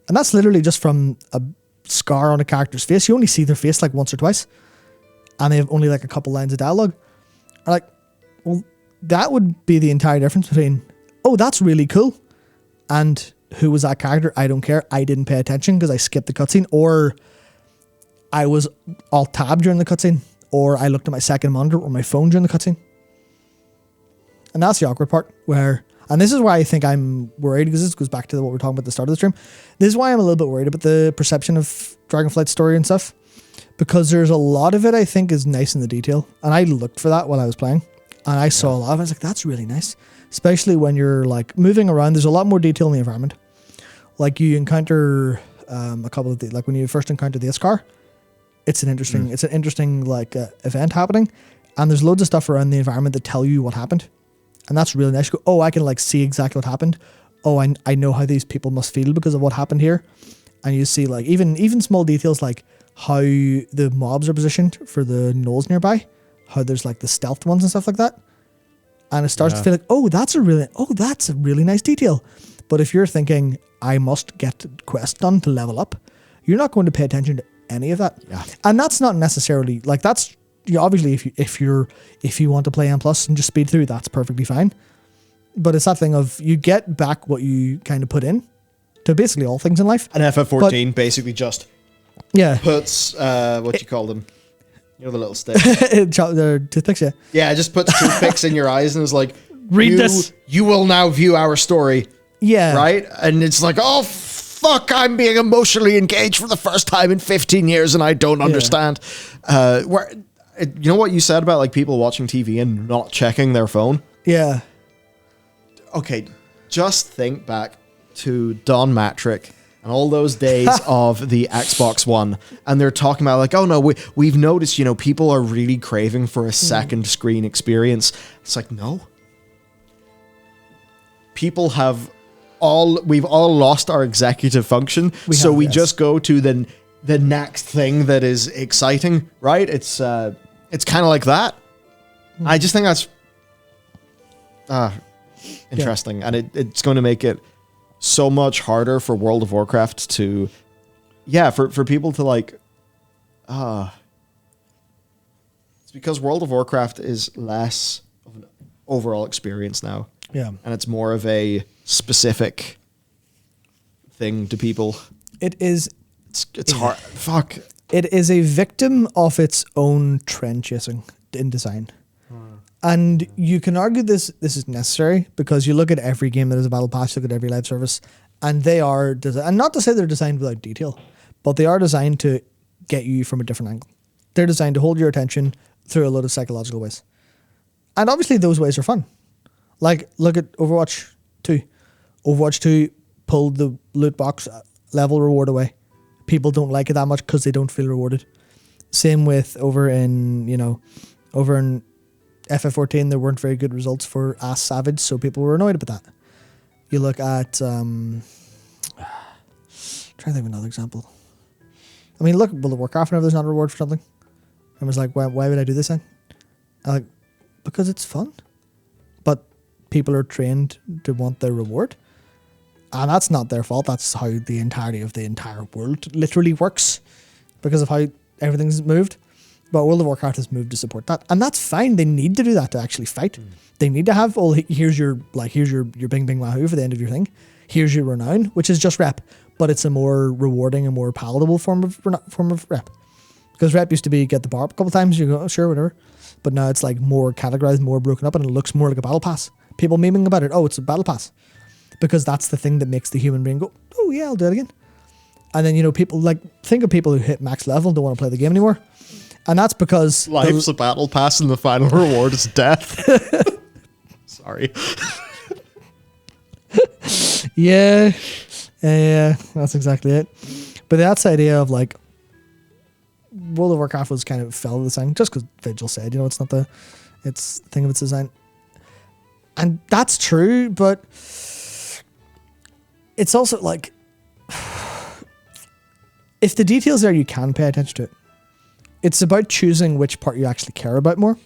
And that's literally just from a scar on a character's face. You only see their face like once or twice. And they have only like a couple lines of dialogue. Like, well, that would be the entire difference between, oh, that's really cool, and who was that character? I don't care. I didn't pay attention because I skipped the cutscene, or I was alt-tab during the cutscene, or I looked at my second monitor or my phone during the cutscene. And that's the awkward part, where And this is why I think I'm worried, because this goes back to what we were talking about at the start of the stream. This is why I'm a little bit worried about the perception of Dragonflight's story and stuff, because there's a lot of it I think is nice in the detail. And I looked for that while I was playing, and I saw a lot of it. I was like, that's really nice. Especially when you're like moving around, there's a lot more detail in the environment. Like you encounter a couple of like when you first encounter the Iskar, it's an interesting like event happening, and there's loads of stuff around the environment that tell you what happened. And that's really nice. You go, oh, I can like see exactly what happened. Oh, I know how these people must feel because of what happened here. And you see like even small details like how the mobs are positioned for the gnolls nearby, how there's like the stealth ones and stuff like that. And it starts to feel like, oh, that's a really nice detail. But if you're thinking, I must get quests done to level up, you're not going to pay attention to any of that. Yeah. And that's not necessarily like that's. Obviously, if you want to play M+ and just speed through, that's perfectly fine. But it's that thing of you get back what you kind of put in to basically all things in life. And FF14 basically just puts what you call them, you know, the little stick, the toothpicks. Yeah, it just puts toothpicks in your eyes and is like, read this. You will now view our story. Yeah, right. And it's like, oh fuck, I'm being emotionally engaged for the first time in 15 years, and I don't understand. You know what you said about like people watching TV and not checking their phone? Yeah. Okay, just think back to Don Matrick and all those days of the Xbox One, and they're talking about like, oh no, we've noticed, you know, people are really craving for a second screen experience. It's like, no. We've all lost our executive function, we just go to the next thing that is exciting, right? It's kind of like that. I just think that's interesting, and it's going to make it so much harder for World of Warcraft to, for people to like, it's because World of Warcraft is less of an overall experience now. Yeah. And it's more of a specific thing to people. It is. It's hard. Fuck. It is a victim of its own trend chasing in design. And you can argue this is necessary because you look at every game that is a battle pass, you look at every live service, and they are and not to say they're designed without detail, but they are designed to get you from a different angle. They're designed to hold your attention through a lot of psychological ways. And obviously those ways are fun. Like, look at Overwatch 2. Overwatch 2 pulled the loot box level reward away. People don't like it that much because they don't feel rewarded. Same with over in FF14, there weren't very good results for Ass Savage, so people were annoyed about that. You look at trying to think of another example. I mean, look, World of Warcraft, whenever there's not a reward for something, I was like, why would I do this then? Like, because it's fun. But people are trained to want their reward. And that's not their fault. That's how the entirety of the entire world literally works because of how everything's moved. But World of Warcraft has moved to support that. And that's fine. They need to do that to actually fight. They need to have, here's your bing bing wahoo for the end of your thing. Here's your renown, which is just rep. But it's a more rewarding and more palatable form of rep. Because rep used to be get the bar up a couple times, you go, oh, sure, whatever. But now it's like more categorized, more broken up, and it looks more like a battle pass. People memeing about it, oh, it's a battle pass. Because that's the thing that makes the human brain go, oh yeah, I'll do it again. And then, people like, think of people who hit max level and don't want to play the game anymore. And that's because life's a battle pass and the final reward is death. Sorry. Yeah, that's exactly it. But that's the idea of like World of Warcraft was kind of fell to the thing just because Vigil said, it's not it's the thing of its design. And that's true, but it's also like if the details there, you can pay attention to it. It's about choosing which part you actually care about more.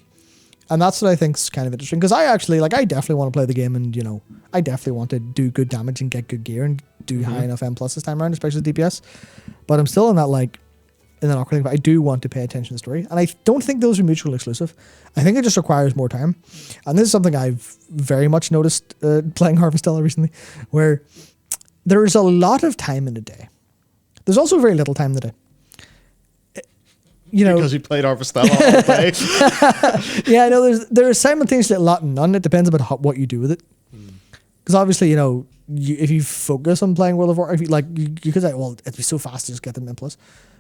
And that's what I think is kind of interesting. Because I definitely want to play the game and, I definitely want to do good damage and get good gear and do high enough M+ this time around, especially DPS. But I'm still in that awkward thing. But I do want to pay attention to the story. And I don't think those are mutually exclusive. I think it just requires more time. And this is something I've very much noticed playing Harvestella recently, where there is a lot of time in a day. There's also very little time in the day. Because you played Harvestella all day. Yeah, I know there's simultaneously a lot and none. It depends about what you do with it. Because obviously, if you focus on playing World of Warcraft, you could say, well, it'd be so fast to just get them in plus.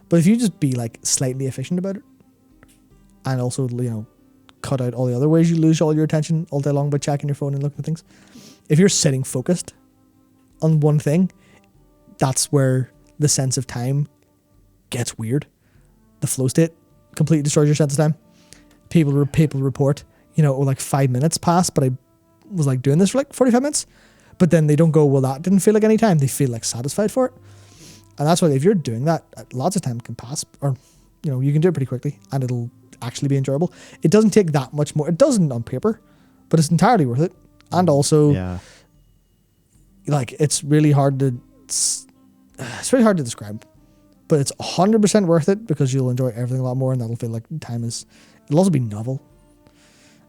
But if you just be like slightly efficient about it, and also, cut out all the other ways you lose all your attention all day long by checking your phone and looking at things. If you're sitting focused on one thing, that's where the sense of time gets weird. The flow state completely destroys your sense of time. People report, like 5 minutes passed, but I was like doing this for like 45 minutes. But then they don't go, well, that didn't feel like any time. They feel like satisfied for it. And that's why if you're doing that, lots of time can pass, or, you can do it pretty quickly and it'll actually be enjoyable. It doesn't take that much more. It doesn't on paper, but it's entirely worth it. And also, it's really hard to describe, but it's 100% worth it because you'll enjoy everything a lot more, and that'll feel like time is. It'll also be novel.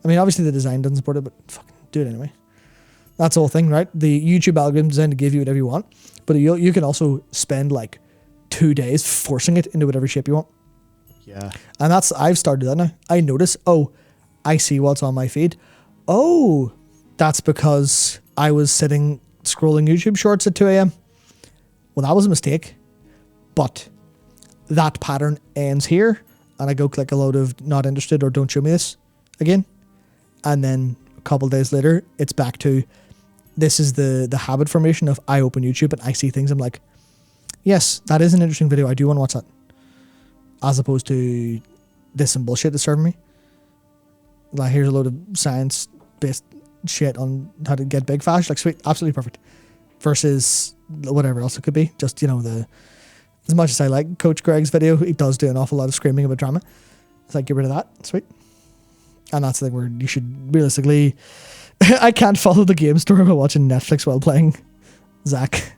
I mean, obviously the design doesn't support it, but fucking do it anyway. That's the whole thing, right? The YouTube algorithm is designed to give you whatever you want, but you can also spend like 2 days forcing it into whatever shape you want. Yeah. And I've started that now. I notice, I see what's on my feed. Oh, that's because I was sitting scrolling YouTube shorts at 2 a.m. Well, that was a mistake, but that pattern ends here, and I go click a load of not interested or don't show me this again. And then a couple of days later, it's back to, this is the habit formation of I open YouTube and I see things. I'm like, yes, that is an interesting video. I do want to watch that. As opposed to this some bullshit that's serving me. Like, here's a load of science-based shit on how to get big fast. Like, sweet, absolutely perfect. Versus whatever else it could be. Just, as much as I like Coach Greg's video, he does do an awful lot of screaming about drama. It's like, get rid of that. Sweet. And that's the thing where you should realistically... I can't follow the game story by watching Netflix while playing Zach.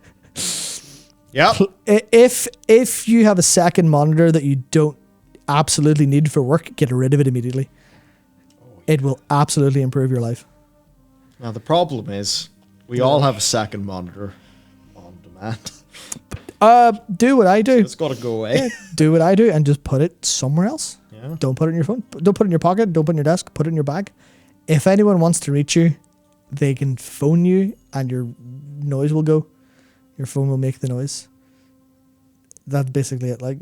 Yep. If you have a second monitor that you don't absolutely need for work, get rid of it immediately. It will absolutely improve your life. Now, the problem is, we all have a second monitor on demand. Do what I do. It's got to go away. Yeah, do what I do and just put it somewhere else. Yeah. Don't put it in your phone. Don't put it in your pocket. Don't put it in your desk. Put it in your bag. If anyone wants to reach you, they can phone you and your noise will go. Your phone will make the noise. That's basically it. Like,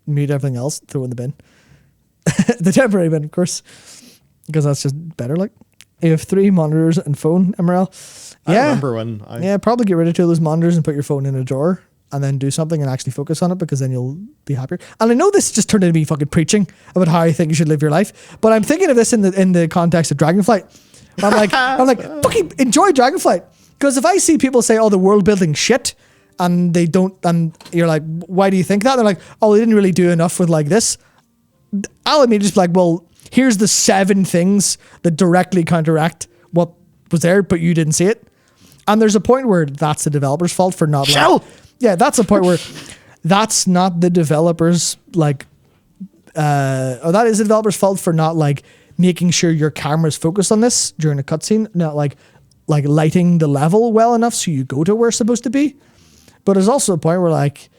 mute everything else, throw in the bin. The temporary bin, of course, because that's just better. Like, you have 3 monitors and phone, MRL. I remember when probably get rid of 2 of those monitors and put your phone in a drawer and then do something and actually focus on it, because then you'll be happier. And I know this just turned into me fucking preaching about how I think you should live your life, but I'm thinking of this in the context of Dragonflight. I'm like, fucking enjoy Dragonflight. Because if I see people say, oh, the world building shit, and they don't, and you're like, why do you think that? They're like, oh, they didn't really do enough with like this. I'll immediately just be like, well, here's the 7 things that directly counteract what was there, but you didn't see it. And there's a point where that's the developer's fault for not. That's a point where that's not the developer's or that is the developer's fault for not like making sure your camera's focused on this during a cutscene, not like lighting the level well enough so you go to where it's supposed to be. But there's also a point where like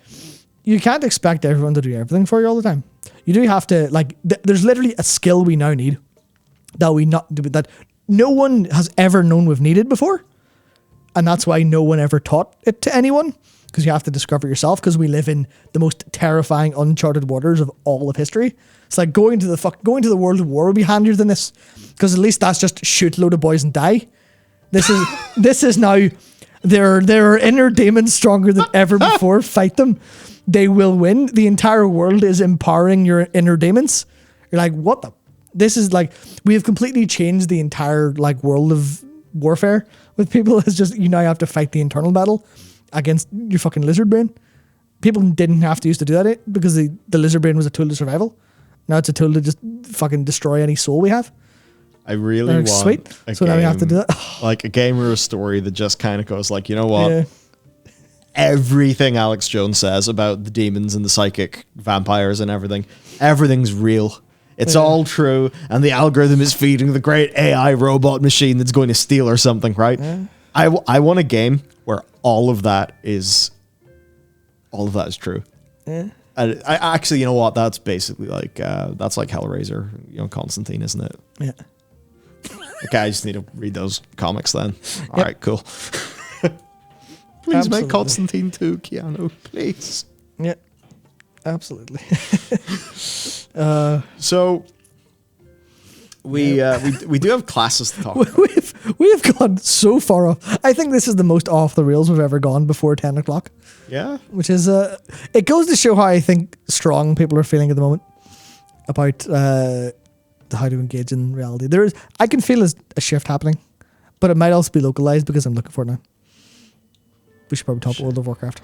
you can't expect everyone to do everything for you all the time. You do have to there's literally a skill we now need that no one has ever known we've needed before. And that's why no one ever taught it to anyone, because you have to discover it yourself, because we live in the most terrifying uncharted waters of all of history. It's like going to the World of War would be handier than this, because at least that's just shoot a load of boys and die. This is now there are inner demons stronger than ever before. Fight them. They will win. The entire world is empowering your inner demons. You're like, what the? This is like, we have completely changed the entire like world of warfare with people. It's just, you now have to fight the internal battle against your fucking lizard brain. People didn't have to used to do that because the lizard brain was a tool to survival. Now it's a tool to just fucking destroy any soul we have. I really want sweet. So now we have to do that. Like a game or a story that just kind of goes like, you know what? Yeah. Everything Alex Jones says about the demons and the psychic vampires and everything's real. It's all true, and the algorithm is feeding the great AI robot machine that's going to steal or something, right? Yeah. I want a game where all of that is true. Yeah. And I actually, you know what? That's basically like that's like Hellraiser, Constantine, isn't it? Yeah. Okay, I just need to read those comics then. All right, cool. Please Absolutely. make Constantine 2, Keanu, please. Yeah, absolutely. So we do have classes to talk about. We've gone so far off. I think this is the most off the rails we've ever gone before 10 o'clock. Yeah. Which is it goes to show how I think strong people are feeling at the moment about how to engage in reality. I can feel a shift happening, but it might also be localized because I'm looking for it now. We should probably talk World of Warcraft.